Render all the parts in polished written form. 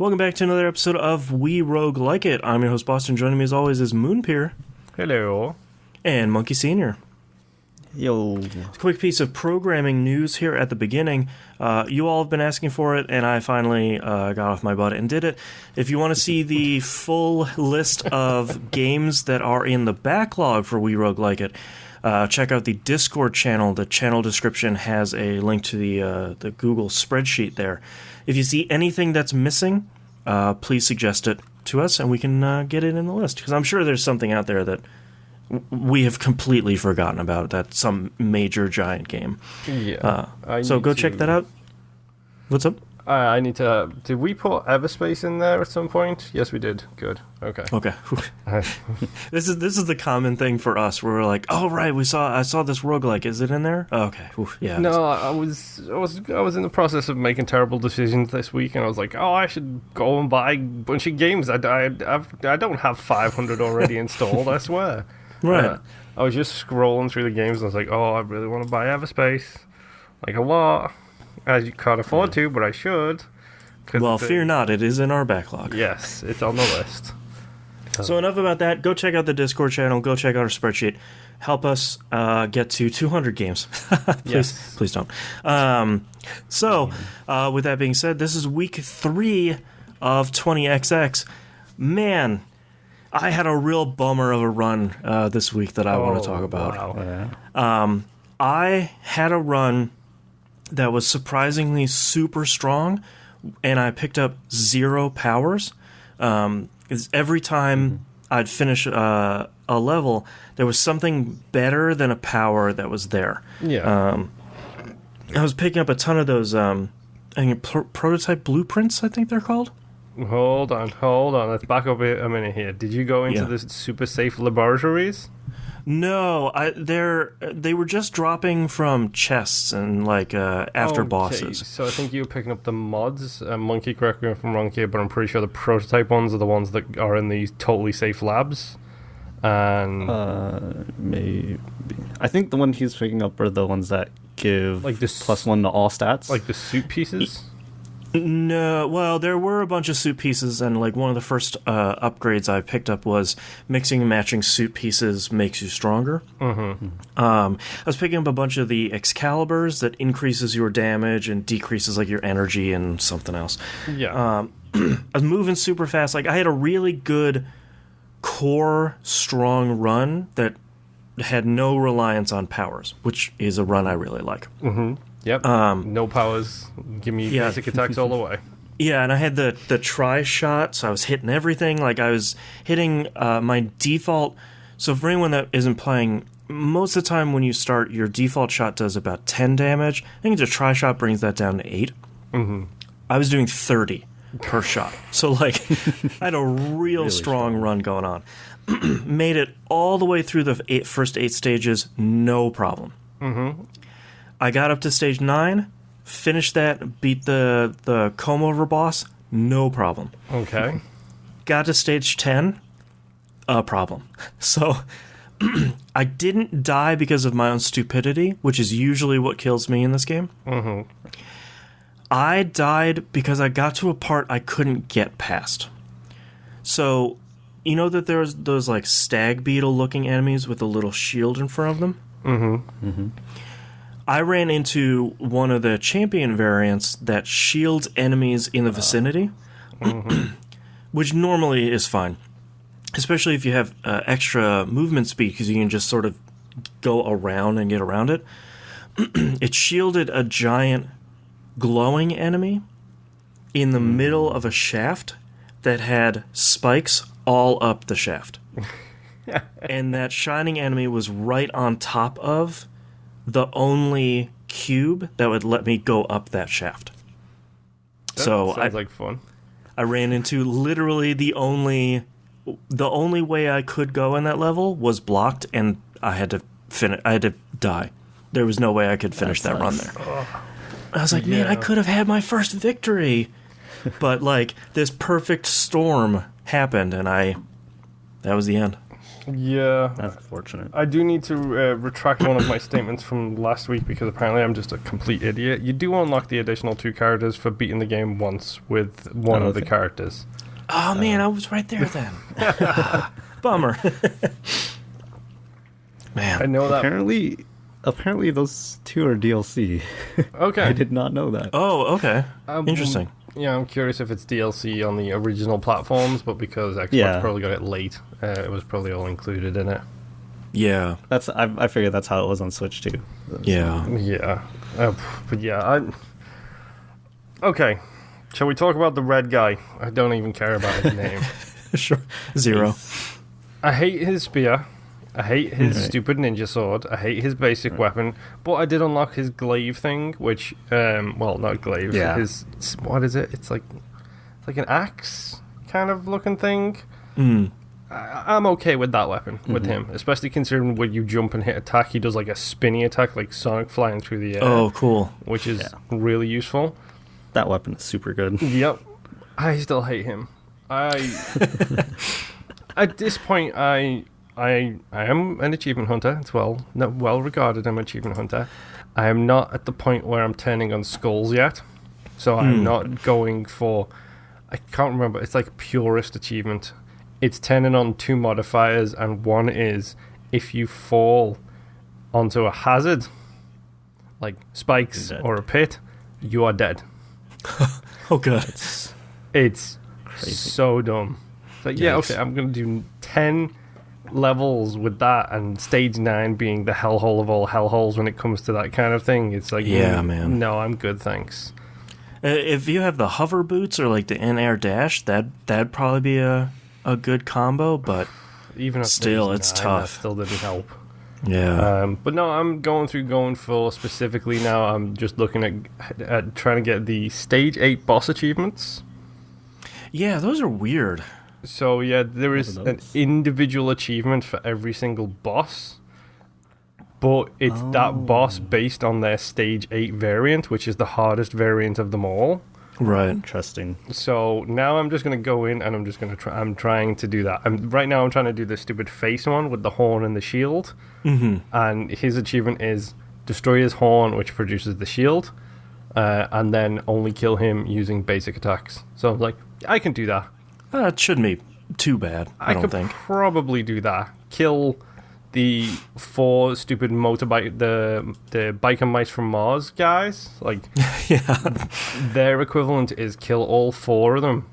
Welcome back to another episode of We Roguelike It. I'm your host, Boston. Joining me as always is Moonpeer. Hello. And Monkey Senior. Yo. Quick piece of programming news here at the beginning. You all have been asking for it, and I finally got off my butt and did it. If you want to see the full list of games that are in the backlog for We Roguelike It, check out the Discord channel. The channel description has a link to the Google spreadsheet there. If you see anything that's missing, please suggest it to us, and we can get it in the list. Because I'm sure there's something out there that we have completely forgotten about. That's some major giant game. Yeah. So go check that out. What's up? I need to... Did we put Everspace in there at some point? Yes, we did. Good. Okay. This is the common thing for us, where we're like, oh right, I saw this roguelike. Is it in there? Oh, okay. Oof, yeah. No, I was in the process of making terrible decisions this week, and I was like, oh, I should go and buy a bunch of games. I don't have 500 already installed. I swear. Right. I was just scrolling through the games, and I was like, oh, I really want to buy Everspace, like a lot. As you can't afford to, but I should. Well, fear not, it is in our backlog. Yes, it's on the list. So enough about that. Go check out the Discord channel. Go check out our spreadsheet. Help us get to 200 games. Please don't. With that being said, this is week 3 of 20XX. Man, I had a real bummer of a run this week that I want to talk about. Wow. Yeah. I had a run that was surprisingly super strong, and I picked up 0 powers. Every time I'd finish a level, there was something better than a power that was there. Yeah. I was picking up a ton of those prototype blueprints, I think they're called. Hold on. Let's back up a minute here. Did you go into the super safe laboratories? No, they were just dropping from chests and after bosses. So I think you were picking up the mods. Monkey, correct me if I'm wrong here, but I'm pretty sure the prototype ones are the ones that are in these totally safe labs. And maybe I think the one he's picking up are the ones that give like this +1 to all stats, like the suit pieces. No, well, there were a bunch of suit pieces, and one of the first upgrades I picked up was mixing and matching suit pieces makes you stronger. Mm-hmm. I was picking up a bunch of the Excaliburs that increases your damage and decreases your energy and something else. Yeah. I was moving super fast. I had a really good core strong run that had no reliance on powers, which is a run I really like. Mm-hmm. Yep. No powers. Give me basic attacks all the way. Yeah, and I had the tri-shot, so I was hitting everything. I was hitting my default... So for anyone that isn't playing, most of the time when you start, your default shot does about 10 damage. I think the tri-shot brings that down to 8. Mm-hmm. I was doing 30 per shot. So, I had a really strong run going on. Made it all the way through the first 8 stages, no problem. Mm-hmm. I got up to stage 9, finished that, beat the comb-over boss, no problem. Okay. Got to stage 10, a problem. So, I didn't die because of my own stupidity, which is usually what kills me in this game. Mm-hmm. I died because I got to a part I couldn't get past. So, you know that there's those, stag beetle-looking enemies with a little shield in front of them? Mm-hmm. Mm-hmm. I ran into one of the champion variants that shields enemies in the vicinity, which normally is fine, especially if you have extra movement speed because you can just sort of go around and get around it. It shielded a giant glowing enemy in the middle of a shaft that had spikes all up the shaft. And that shining enemy was right on top of the only cube that would let me go up that shaft. That sounds like fun. I ran into literally the only way I could go in that level was blocked, and I had to die. There was no way I could finish that run there. I was like, man, I could have had my first victory. But this perfect storm happened, and that was the end. Yeah. That's unfortunate. I do need to retract one of my statements from last week because apparently I'm just a complete idiot. You do unlock the additional 2 characters for beating the game once with one of the characters. Oh, man, I was right there then. Bummer. Man. I know that. Apparently those 2 are DLC. Okay. I did not know that. Oh, okay. Interesting. Yeah, I'm curious if it's DLC on the original platforms, but because Xbox probably got it late, it was probably all included in it. Yeah. I figured that's how it was on Switch too. Yeah. Yeah. But yeah, okay. Shall we talk about the red guy? I don't even care about his name. Sure. Zero. I hate his spear. I hate his stupid ninja sword. I hate his basic weapon. But I did unlock his glaive thing, which, well, not glaive. Yeah. What is it? It's like an axe kind of looking thing. Mm. I'm okay with that weapon, with him. Especially considering when you jump and hit attack, he does like a spinny attack, like Sonic flying through the air. Oh, cool. Which is really useful. That weapon is super good. Yep. I still hate him. At this point, I am an achievement hunter as well. Not well regarded, I'm an achievement hunter. I am not at the point where I'm turning on skulls yet. So I'm not going for... I can't remember. It's like purest achievement. It's turning on 2 modifiers, and one is if you fall onto a hazard, like spikes or a pit, you are dead. Oh, God. It's Crazy. so dumb. So yeah, Yikes. okay, I'm going to do 10... levels with that, and stage 9 being the hellhole of all hellholes when it comes to that kind of thing. It's like, man. No, I'm good, thanks. If you have the hover boots or like the in-air dash, that'd probably be a good combo, but Even at still, stage it's 9, tough. That still didn't help. Yeah. But no, I'm going for specifically now. I'm just looking at trying to get the stage 8 boss achievements. Yeah, those are weird. So yeah, there is an individual achievement for every single boss, but it's that boss based on their stage 8 variant, which is the hardest variant of them all. Right. Interesting. So now I'm just going to go in and I'm just going to try. I'm trying to do that. Right now I'm trying to do the stupid face one with the horn and the shield. Mm-hmm. And his achievement is destroy his horn, which produces the shield, and then only kill him using basic attacks. So I'm like, I can do that. It shouldn't be too bad, I don't could think. probably do that. Kill the 4 stupid motorbike, the biker mice from Mars guys. Like, Yeah. their equivalent is kill all 4 of them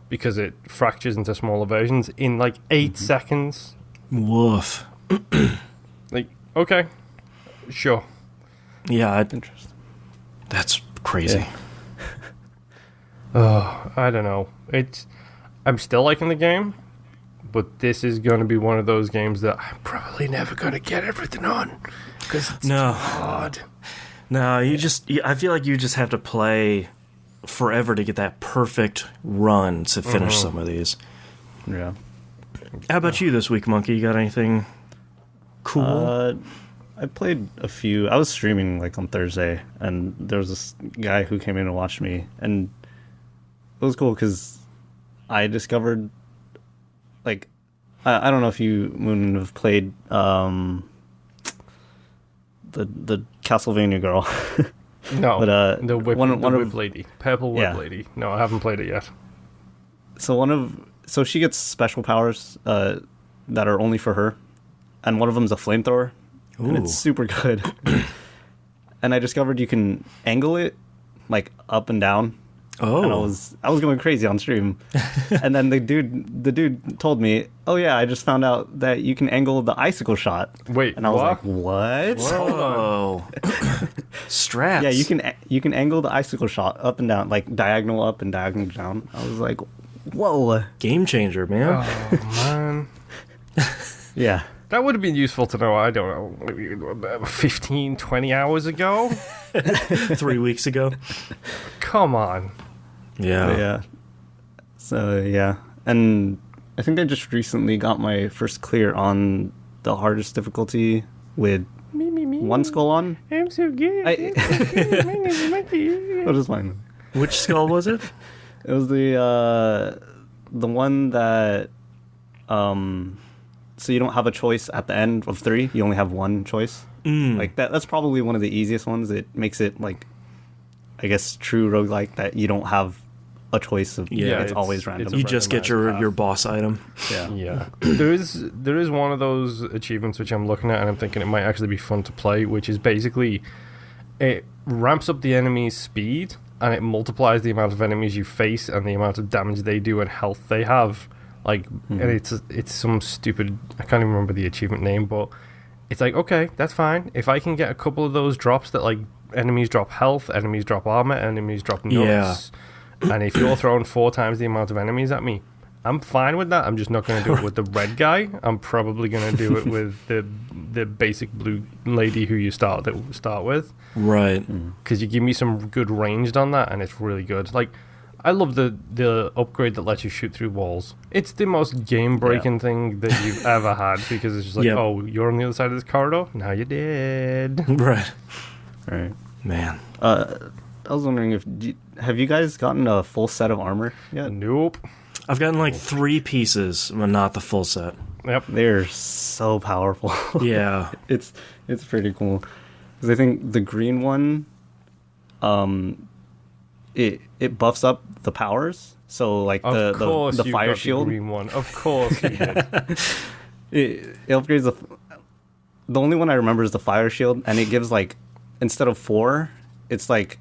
because it fractures into smaller versions in like 8 seconds. Woof. Like, okay, sure. Yeah, Interesting. that's crazy. Oh, I don't know. I'm still liking the game, but this is going to be one of those games that I'm probably never going to get everything on because it's No. too hard. No, I feel like you just have to play forever to get that perfect run to finish some of these. Yeah. How about you this week, Monkey? You got anything cool? I played a few. I was streaming like on Thursday, and there was this guy who came in and watched me, and it was cool because I discovered, like, I don't know if you, Moon, have played the Castlevania girl. No, but the whip of lady, purple whip lady. No, I haven't played it yet. so she gets special powers that are only for her, and one of them's a flamethrower, and it's super good. And I discovered you can angle it like up and down. Oh, And I was going crazy on stream, and then the dude told me, "Oh yeah, I just found out that you can angle the icicle shot." Wait, and I was what? like, "What?" oh, strats. Yeah, you can angle the icicle shot up and down, like diagonal up and diagonal down. I was like, "Whoa!" Game changer, man. Oh man, Yeah, that would have been useful to know. I don't know, maybe 15, 20 hours ago. 3 weeks ago. Come on. Yeah. yeah. So yeah, and I think I just recently got my first clear on the hardest difficulty with one skull on. I'm so good. I- My name is Monkey. What is mine? Which skull was it? It was the one that so you don't have a choice at the end of 3. You only have one choice. Like that's probably one of the easiest ones. It makes it like, I guess, true roguelike that you don't have a choice of it's always random. You just get your boss item. Yeah. There is one of those achievements which I'm looking at and I'm thinking it might actually be fun to play, which is basically it ramps up the enemy's speed and it multiplies the amount of enemies you face and the amount of damage they do and health they have. Like, and it's some stupid, I can't even remember the achievement name, but it's like, okay, that's fine. If I can get a couple of those drops that like enemies drop health, enemies drop armor, enemies drop notes. And if you're throwing 4 times the amount of enemies at me, I'm fine with that. I'm just not going to do it with the red guy. I'm probably going to do it with the basic blue lady who you start with. Right. Because you give me some good ranged on that, and it's really good. Like, I love the upgrade that lets you shoot through walls. It's the most game-breaking thing that you've ever had, because it's just like, oh, you're on the other side of this corridor? Now you're dead. Right. Man. I was wondering have you guys gotten a full set of armor yet? Nope. I've gotten like 3 pieces, but not the full set. Yep. They're so powerful. Yeah. It's pretty cool. Because I think the green one, it buffs up the powers. So like the fire shield. The green one. Of course you did. It upgrades the only one I remember is the fire shield, and it gives like, instead of 4, it's like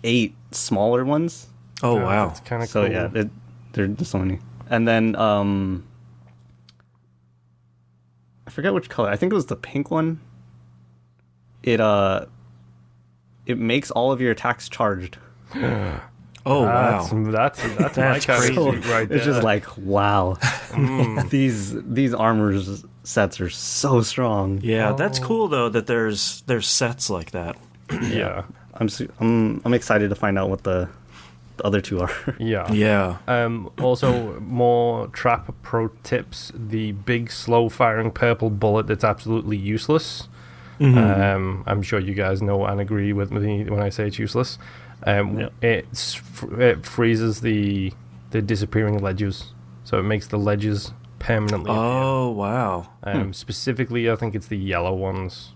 8 smaller ones. Oh wow, that's kind of cool. So yeah, they're just so many. And then I forget which color. I think it was the pink one. It makes all of your attacks charged. Oh wow, that's crazy right there. It's just like, wow. These armors sets are so strong. Yeah, that's cool though that there's sets like that. Yeah. I'm excited to find out what the other 2 are. Yeah. Also, more trap pro tips. The big, slow-firing purple bullet that's absolutely useless. I'm sure you guys know and agree with me when I say it's useless. It freezes the disappearing ledges. So it makes the ledges permanently appear. Oh, wow. Specifically, I think it's the yellow ones.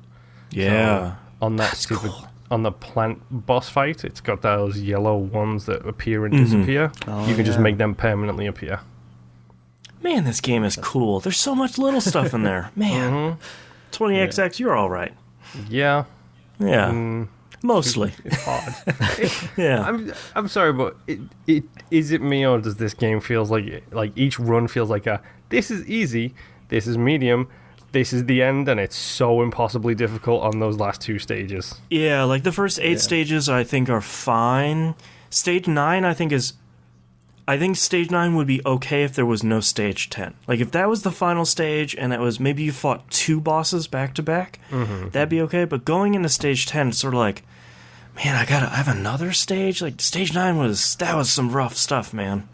Yeah. So on that cool. On the plant boss fight, it's got those yellow ones that appear and disappear. You can just make them permanently appear. Man, this game is cool. There's so much little stuff in there. Man. 20XX, you're all right. Yeah. Yeah. Mostly. It's hard. Yeah. I'm sorry, but is it me, or does this game feels like each run feels like this is easy, this is medium, this is the end, and it's so impossibly difficult on those last 2 stages. Yeah, like the first 8 stages I think are fine. Stage 9 I think stage 9 would be okay if there was no stage 10. Like if that was the final stage and it was maybe you fought 2 bosses back to back, that'd be okay. But going into stage 10, it's sort of like, man, I have another stage. Like stage 9 was some rough stuff, man.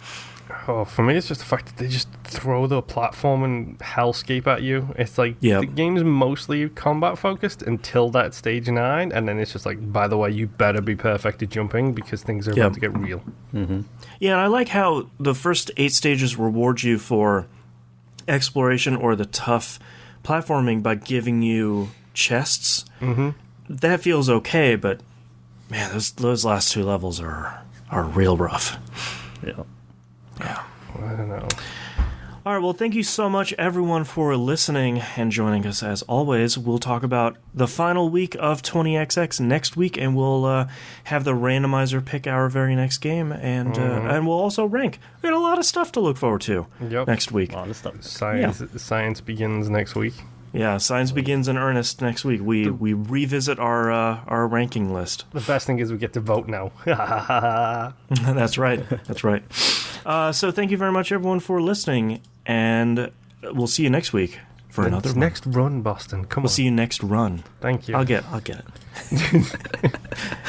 Oh, for me, it's just the fact that they just throw the platform and hellscape at you. It's like the game's mostly combat focused until that stage 9, and then it's just like, by the way, you better be perfect at jumping because things are about to get real. Yeah, and I like how the first 8 stages reward you for exploration or the tough platforming by giving you chests. That feels okay, but man, those last 2 levels are real rough. Yeah. I don't know. All right, well, thank you so much, everyone, for listening and joining us. As always, we'll talk about the final week of 20XX next week, and we'll have the randomizer pick our very next game, and we'll also rank. We got a lot of stuff to look forward to next week. A lot of stuff. Science begins next week. Yeah, science begins in earnest next week. We revisit our ranking list. The best thing is we get to vote now. That's right. That's right. So thank you very much, everyone, for listening, and we'll see you next week for another run. Next run, Boston. Come on. We'll see you next run. Thank you. I'll get it.